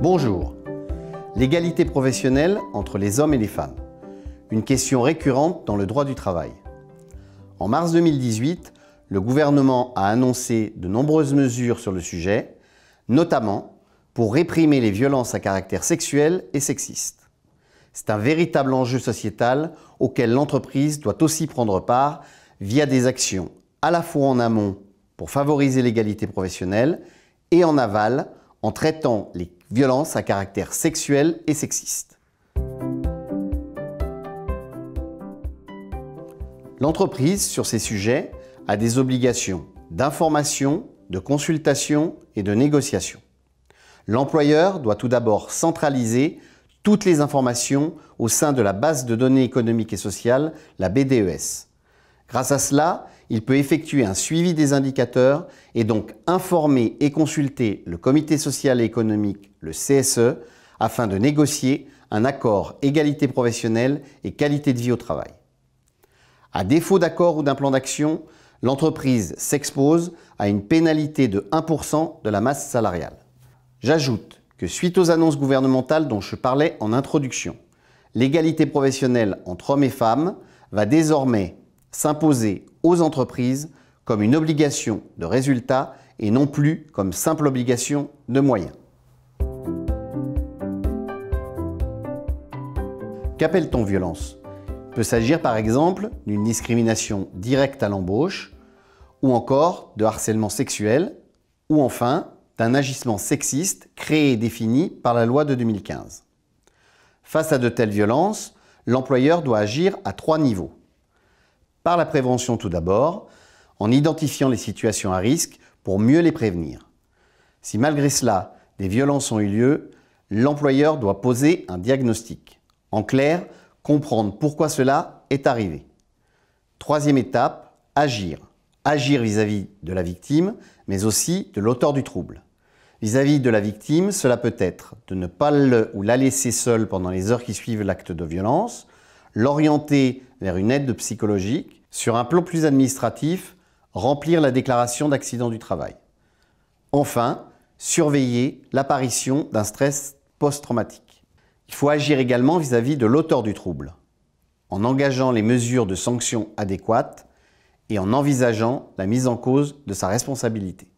Bonjour. L'égalité professionnelle entre les hommes et les femmes. Une question récurrente dans le droit du travail. En mars 2018, le gouvernement a annoncé de nombreuses mesures sur le sujet, notamment pour réprimer les violences à caractère sexuel et sexiste. C'est un véritable enjeu sociétal auquel l'entreprise doit aussi prendre part via des actions à la fois en amont pour favoriser l'égalité professionnelle et en aval en traitant les violences à caractère sexuel et sexiste. L'entreprise, sur ces sujets, a des obligations d'information, de consultation et de négociation. L'employeur doit tout d'abord centraliser toutes les informations au sein de la base de données économiques et sociales, la BDES. Grâce à cela, il peut effectuer un suivi des indicateurs et donc informer et consulter le Comité social et économique, le CSE, afin de négocier un accord égalité professionnelle et qualité de vie au travail. À défaut d'accord ou d'un plan d'action, l'entreprise s'expose à une pénalité de 1% de la masse salariale. J'ajoute que suite aux annonces gouvernementales dont je parlais en introduction, l'égalité professionnelle entre hommes et femmes va désormais s'imposer aux entreprises comme une obligation de résultat et non plus comme simple obligation de moyens. Qu'appelle-t-on violence ? Il peut s'agir par exemple d'une discrimination directe à l'embauche ou encore de harcèlement sexuel ou enfin d'un agissement sexiste créé et défini par la loi de 2015. Face à de telles violences, l'employeur doit agir à 3 niveaux. Par la prévention tout d'abord, en identifiant les situations à risque pour mieux les prévenir. Si malgré cela, des violences ont eu lieu, l'employeur doit poser un diagnostic. En clair, comprendre pourquoi cela est arrivé. Troisième étape, agir. Agir vis-à-vis de la victime, mais aussi de l'auteur du trouble. Vis-à-vis de la victime, cela peut être de ne pas le ou la laisser seule pendant les heures qui suivent l'acte de violence, l'orienter vers une aide psychologique, sur un plan plus administratif, remplir la déclaration d'accident du travail. Enfin, surveiller l'apparition d'un stress post-traumatique. Il faut agir également vis-à-vis de l'auteur du trouble, en engageant les mesures de sanction adéquates et en envisageant la mise en cause de sa responsabilité.